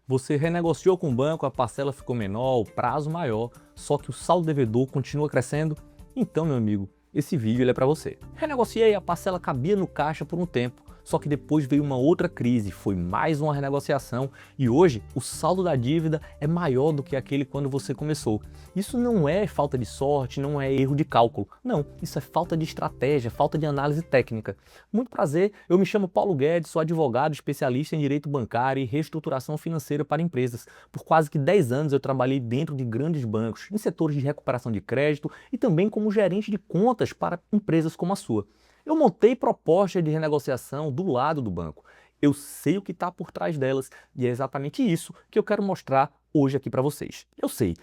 Você renegociou com o banco, a parcela ficou menor, o prazo maior, só que o saldo devedor continua crescendo? Então, meu amigo, esse vídeo é para você. Renegociei, a parcela cabia no caixa por um tempo, só que depois veio uma outra crise, foi mais uma renegociação e hoje o saldo da dívida é maior do que aquele quando você começou. Isso não é falta de sorte, não é erro de cálculo, não, isso é falta de estratégia, falta de análise técnica. Muito prazer, eu me chamo Paulo Guedes, sou advogado especialista em direito bancário e reestruturação financeira para empresas. Por quase que 10 anos eu trabalhei dentro de grandes bancos, em setores de recuperação de crédito e também como gerente de contas para empresas como a sua. Eu montei propostas de renegociação do lado do banco. Eu sei o que está por trás delas e é exatamente isso que eu quero mostrar hoje aqui para vocês. Eu sei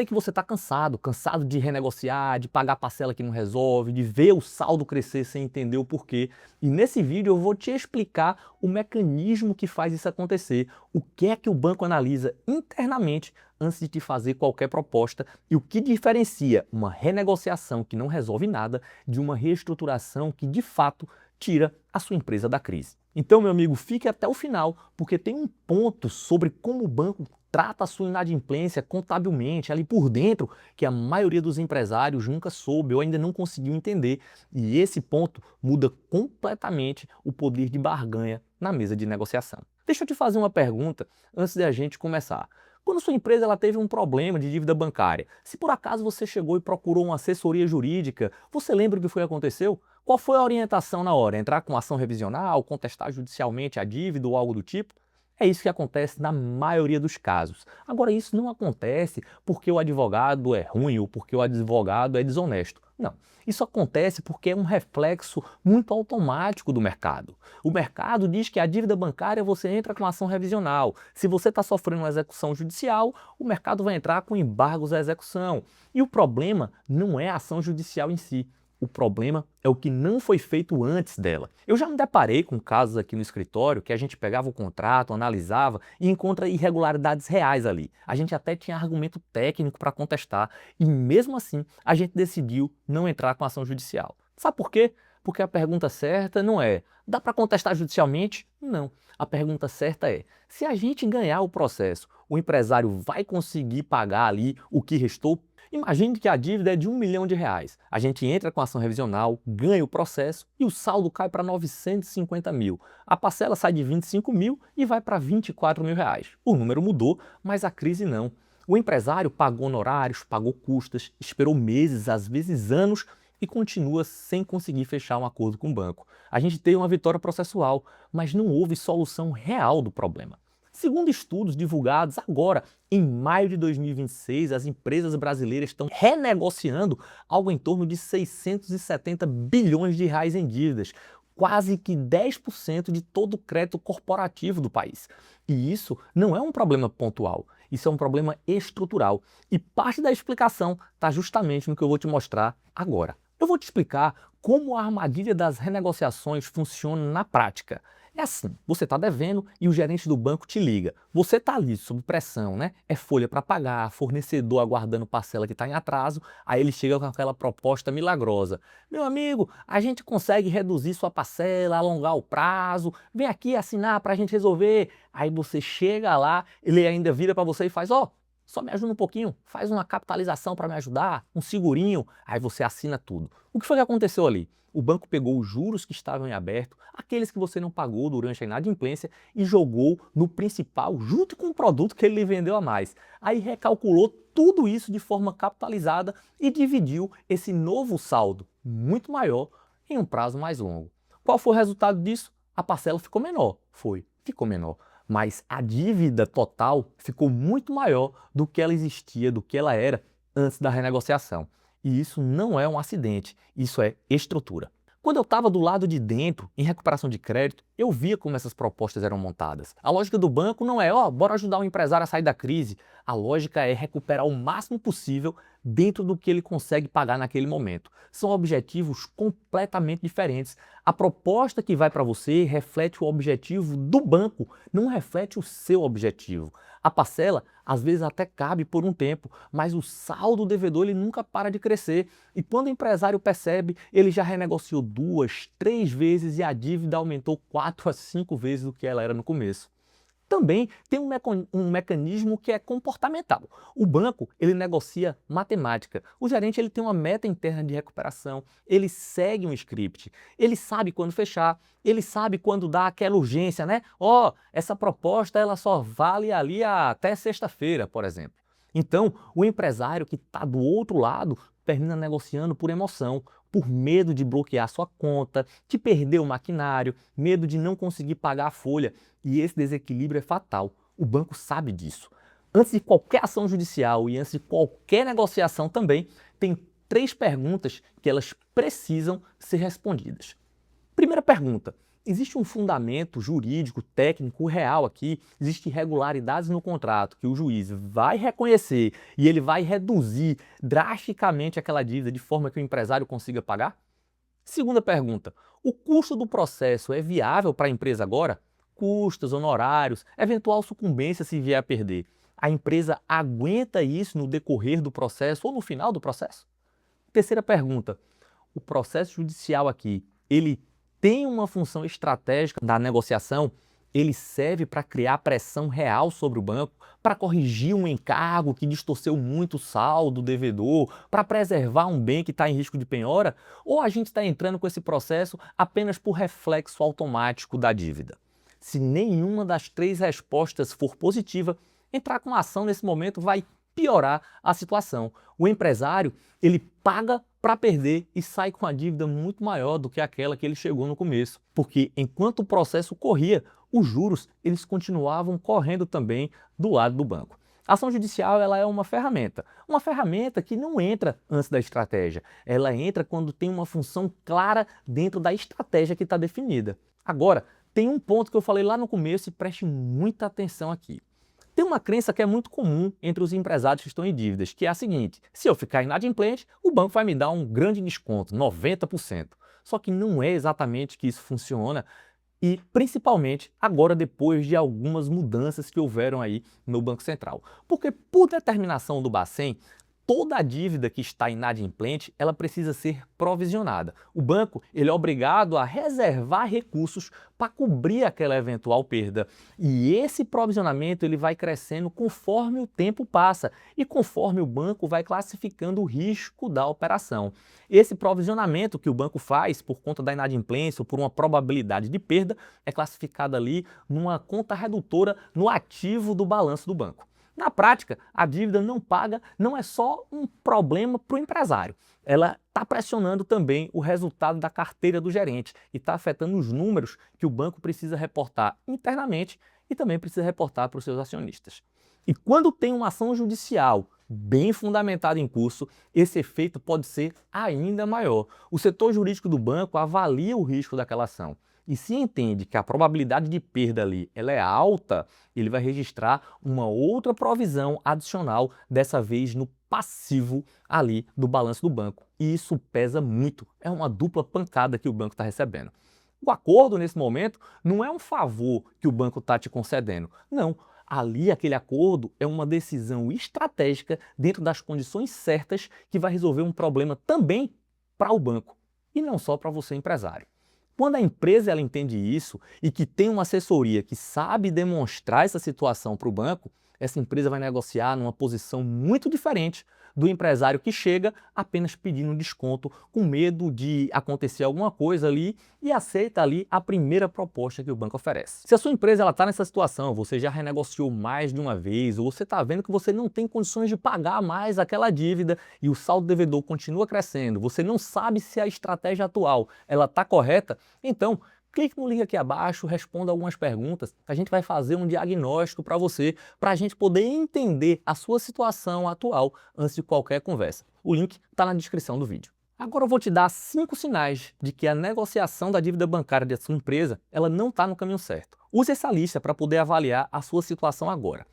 que você está cansado de renegociar, de pagar parcela que não resolve, de ver o saldo crescer sem entender o porquê. E nesse vídeo eu vou te explicar o mecanismo que faz isso acontecer, o que é que o banco analisa internamente antes de te fazer qualquer proposta e o que diferencia uma renegociação que não resolve nada de uma reestruturação que de fato tira a sua empresa da crise. Então, meu amigo, fique até o final, porque tem um ponto sobre como o banco trata a sua inadimplência contabilmente, ali por dentro, que a maioria dos empresários nunca soube ou ainda não conseguiu entender. E esse ponto muda completamente o poder de barganha na mesa de negociação. Deixa eu te fazer uma pergunta antes de a gente começar. Quando sua empresa ela teve um problema de dívida bancária, se por acaso você chegou e procurou uma assessoria jurídica, você lembra o que foi que aconteceu? Qual foi a orientação na hora? Entrar com ação revisional, contestar judicialmente a dívida ou algo do tipo? É isso que acontece na maioria dos casos. Agora, isso não acontece porque o advogado é ruim ou porque o advogado é desonesto. Não. Isso acontece porque é um reflexo muito automático do mercado. O mercado diz que a dívida bancária você entra com ação revisional. Se você está sofrendo uma execução judicial, o mercado vai entrar com embargos à execução. E o problema não é a ação judicial em si. O problema é o que não foi feito antes dela. Eu já me deparei com casos aqui no escritório que a gente pegava o contrato, analisava e encontra irregularidades reais ali. A gente até tinha argumento técnico para contestar e mesmo assim a gente decidiu não entrar com ação judicial. Sabe por quê? Porque a pergunta certa não é: dá para contestar judicialmente? Não. A pergunta certa é: se a gente ganhar o processo, o empresário vai conseguir pagar ali o que restou? Imagine que a dívida é de R$ 1 milhão. A gente entra com a ação revisional, ganha o processo e o saldo cai para 950 mil. A parcela sai de 25 mil e vai para 24 mil reais. O número mudou, mas a crise não. O empresário pagou honorários, pagou custas, esperou meses, às vezes anos, e continua sem conseguir fechar um acordo com o banco. A gente tem uma vitória processual, mas não houve solução real do problema. Segundo estudos divulgados agora, em maio de 2026, as empresas brasileiras estão renegociando algo em torno de 670 bilhões de reais em dívidas, quase que 10% de todo o crédito corporativo do país. E isso não é um problema pontual, isso é um problema estrutural. E parte da explicação está justamente no que eu vou te mostrar agora. Eu vou te explicar como a armadilha das renegociações funciona na prática. É assim, você está devendo e o gerente do banco te liga. Você está ali sob pressão, né? É folha para pagar, fornecedor aguardando parcela que está em atraso, aí ele chega com aquela proposta milagrosa. Meu amigo, a gente consegue reduzir sua parcela, alongar o prazo, vem aqui assinar para a gente resolver. Aí você chega lá, ele ainda vira para você e faz, ó, só me ajuda um pouquinho, faz uma capitalização para me ajudar, um segurinho, aí você assina tudo. O que foi que aconteceu ali? O banco pegou os juros que estavam em aberto, aqueles que você não pagou durante a inadimplência, e jogou no principal junto com o produto que ele lhe vendeu a mais. Aí recalculou tudo isso de forma capitalizada e dividiu esse novo saldo, muito maior, em um prazo mais longo. Qual foi o resultado disso? A parcela ficou menor. Ficou menor. Mas a dívida total ficou muito maior do que ela existia, do que ela era antes da renegociação. E isso não é um acidente, isso é estrutura. Quando eu estava do lado de dentro, em recuperação de crédito, eu via como essas propostas eram montadas. A lógica do banco não é, ó, bora ajudar o empresário a sair da crise. A lógica é recuperar o máximo possível dentro do que ele consegue pagar naquele momento. São objetivos completamente diferentes. A proposta que vai para você reflete o objetivo do banco, não reflete o seu objetivo. A parcela, às vezes, até cabe por um tempo, mas o saldo devedor ele nunca para de crescer. E quando o empresário percebe, ele já renegociou 2, 3 vezes e a dívida aumentou 4 a 5 vezes do que ela era no começo. Também tem um mecanismo que é comportamental. O banco, ele negocia matemática. O gerente, ele tem uma meta interna de recuperação, ele segue um script, ele sabe quando fechar, ele sabe quando dá aquela urgência, né? Essa proposta ela só vale ali até sexta-feira, por exemplo. Então, o empresário que está do outro lado termina negociando por emoção, por medo de bloquear sua conta, de perder o maquinário, medo de não conseguir pagar a folha. E esse desequilíbrio é fatal. O banco sabe disso. Antes de qualquer ação judicial e antes de qualquer negociação também, tem 3 perguntas que elas precisam ser respondidas. Primeira pergunta: existe um fundamento jurídico, técnico, real aqui? Existem irregularidades no contrato que o juiz vai reconhecer e ele vai reduzir drasticamente aquela dívida de forma que o empresário consiga pagar? Segunda pergunta: o custo do processo é viável para a empresa agora? Custos, honorários, eventual sucumbência se vier a perder. A empresa aguenta isso no decorrer do processo ou no final do processo? Terceira pergunta: o processo judicial aqui, ele tem uma função estratégica da negociação? Ele serve para criar pressão real sobre o banco, para corrigir um encargo que distorceu muito o saldo do devedor, para preservar um bem que está em risco de penhora? Ou a gente está entrando com esse processo apenas por reflexo automático da dívida? Se nenhuma das 3 respostas for positiva, entrar com ação nesse momento vai piorar a situação. O empresário, ele paga para perder e sai com a dívida muito maior do que aquela que ele chegou no começo. Porque enquanto o processo corria, os juros eles continuavam correndo também do lado do banco. A ação judicial ela é uma ferramenta que não entra antes da estratégia. Ela entra quando tem uma função clara dentro da estratégia que está definida. Agora, tem um ponto que eu falei lá no começo e preste muita atenção aqui. Tem uma crença que é muito comum entre os empresários que estão em dívidas, que é a seguinte: se eu ficar inadimplente, o banco vai me dar um grande desconto, 90%. Só que não é exatamente que isso funciona e principalmente agora depois de algumas mudanças que houveram aí no Banco Central. Porque por determinação do Bacen, toda a dívida que está inadimplente, ela precisa ser provisionada. O banco ele é obrigado a reservar recursos para cobrir aquela eventual perda. E esse provisionamento ele vai crescendo conforme o tempo passa e conforme o banco vai classificando o risco da operação. Esse provisionamento que o banco faz por conta da inadimplência ou por uma probabilidade de perda é classificado ali numa conta redutora no ativo do balanço do banco. Na prática, a dívida não paga não é só um problema para o empresário. Ela está pressionando também o resultado da carteira do gerente e está afetando os números que o banco precisa reportar internamente e também precisa reportar para os seus acionistas. E quando tem uma ação judicial bem fundamentada em curso, esse efeito pode ser ainda maior. O setor jurídico do banco avalia o risco daquela ação. E se entende que a probabilidade de perda ali ela é alta, ele vai registrar uma outra provisão adicional, dessa vez no passivo ali do balanço do banco. E isso pesa muito, é uma dupla pancada que o banco está recebendo. O acordo nesse momento não é um favor que o banco está te concedendo, não. Ali aquele acordo é uma decisão estratégica dentro das condições certas que vai resolver um problema também para o banco e não só para você empresário. Quando a empresa ela entende isso e que tem uma assessoria que sabe demonstrar essa situação para o banco, essa empresa vai negociar numa posição muito diferente do empresário que chega apenas pedindo um desconto com medo de acontecer alguma coisa ali e aceita ali a primeira proposta que o banco oferece. Se a sua empresa está nessa situação, você já renegociou mais de uma vez ou você está vendo que você não tem condições de pagar mais aquela dívida e o saldo devedor continua crescendo, você não sabe se a estratégia atual ela está correta, então clique no link aqui abaixo, responda algumas perguntas, a gente vai fazer um diagnóstico para você, para a gente poder entender a sua situação atual antes de qualquer conversa. O link está na descrição do vídeo. Agora eu vou te dar 5 sinais de que a negociação da dívida bancária da sua empresa ela não está no caminho certo. Use essa lista para poder avaliar a sua situação agora.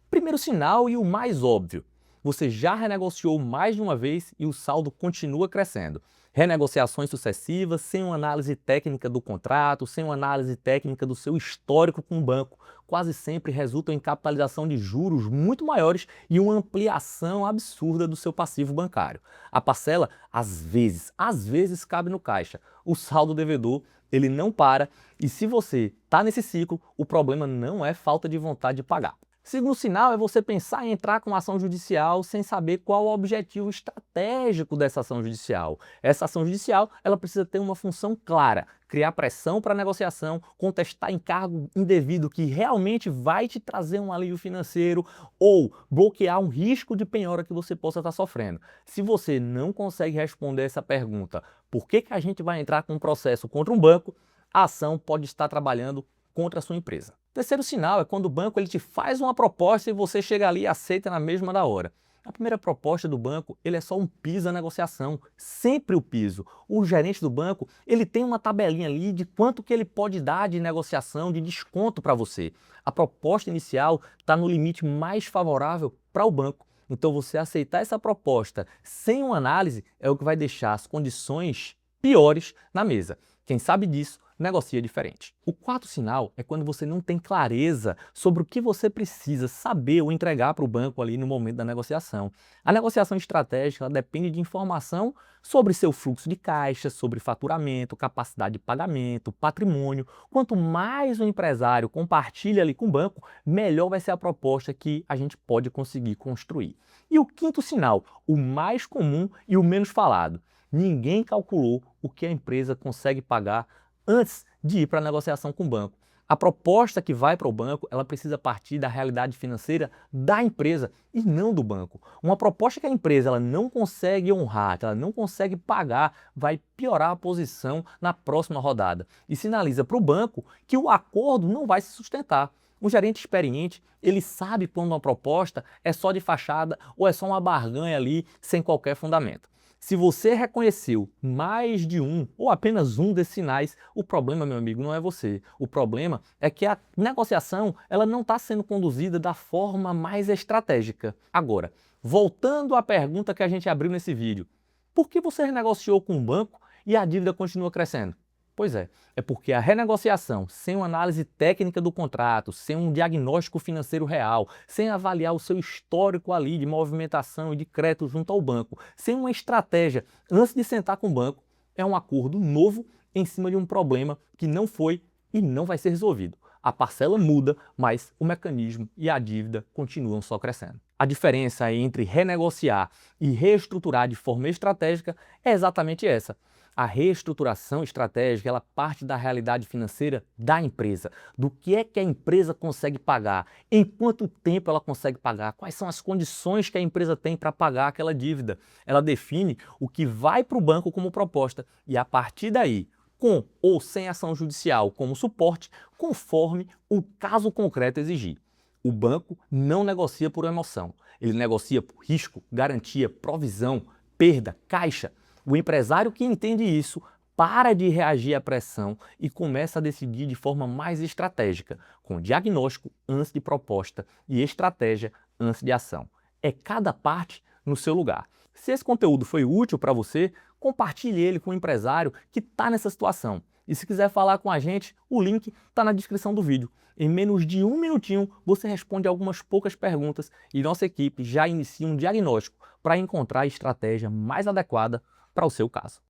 Primeiro sinal e o mais óbvio: você já renegociou mais de uma vez e o saldo continua crescendo. Renegociações sucessivas, sem uma análise técnica do contrato, sem uma análise técnica do seu histórico com o banco. quase sempre resultam em capitalização de juros muito maiores e uma ampliação absurda do seu passivo bancário. A parcela, às vezes cabe no caixa. O saldo devedor, ele não para, e se você está nesse ciclo, o problema não é falta de vontade de pagar. Segundo sinal é você pensar em entrar com uma ação judicial sem saber qual o objetivo estratégico dessa ação judicial. Essa ação judicial, ela precisa ter uma função clara: criar pressão para a negociação, contestar encargo indevido que realmente vai te trazer um alívio financeiro ou bloquear um risco de penhora que você possa estar sofrendo. Se você não consegue responder essa pergunta, por que a gente vai entrar com um processo contra um banco, a ação pode estar trabalhando contra a sua empresa. Terceiro sinal é quando o banco ele te faz uma proposta e você chega ali e aceita na mesma da hora. A primeira proposta do banco, ele é só um piso da negociação, sempre o piso. O gerente do banco, ele tem uma tabelinha ali de quanto que ele pode dar de negociação, de desconto para você. A proposta inicial está no limite mais favorável para o banco. Então você aceitar essa proposta sem uma análise é o que vai deixar as condições piores na mesa. Quem sabe disso, negocia diferente. O quarto sinal é quando você não tem clareza sobre o que você precisa saber ou entregar para o banco ali no momento da negociação. A negociação estratégica ela depende de informação sobre seu fluxo de caixa, sobre faturamento, capacidade de pagamento, patrimônio. Quanto mais o empresário compartilha ali com o banco, melhor vai ser a proposta que a gente pode conseguir construir. E o quinto sinal, o mais comum e o menos falado: ninguém calculou o que a empresa consegue pagar antes de ir para a negociação com o banco. A proposta que vai para o banco, ela precisa partir da realidade financeira da empresa e não do banco. Uma proposta que a empresa ela não consegue honrar, que ela não consegue pagar, vai piorar a posição na próxima rodada e sinaliza para o banco que o acordo não vai se sustentar. Um gerente experiente, ele sabe quando uma proposta é só de fachada ou é só uma barganha ali sem qualquer fundamento. Se você reconheceu mais de um ou apenas um desses sinais, o problema, meu amigo, não é você. O problema é que a negociação ela não está sendo conduzida da forma mais estratégica. Agora, voltando à pergunta que a gente abriu nesse vídeo, por que você renegociou com o banco e a dívida continua crescendo? Pois é porque a renegociação sem uma análise técnica do contrato, sem um diagnóstico financeiro real, sem avaliar o seu histórico ali de movimentação e de crédito junto ao banco, sem uma estratégia antes de sentar com o banco, é um acordo novo em cima de um problema que não foi e não vai ser resolvido. A parcela muda, mas o mecanismo e a dívida continuam só crescendo. A diferença entre renegociar e reestruturar de forma estratégica é exatamente essa. A reestruturação estratégica ela parte da realidade financeira da empresa, do que a empresa consegue pagar, em quanto tempo ela consegue pagar, quais são as condições que a empresa tem para pagar aquela dívida. Ela define o que vai para o banco como proposta e a partir daí, com ou sem ação judicial como suporte, conforme o caso concreto exigir. O banco não negocia por emoção, ele negocia por risco, garantia, provisão, perda, caixa. O empresário que entende isso para de reagir à pressão e começa a decidir de forma mais estratégica, com diagnóstico antes de proposta e estratégia antes de ação. É cada parte no seu lugar. Se esse conteúdo foi útil para você, compartilhe ele com um empresário que está nessa situação. E se quiser falar com a gente, o link está na descrição do vídeo. Em menos de um minutinho, você responde algumas poucas perguntas e nossa equipe já inicia um diagnóstico para encontrar a estratégia mais adequada para o seu caso.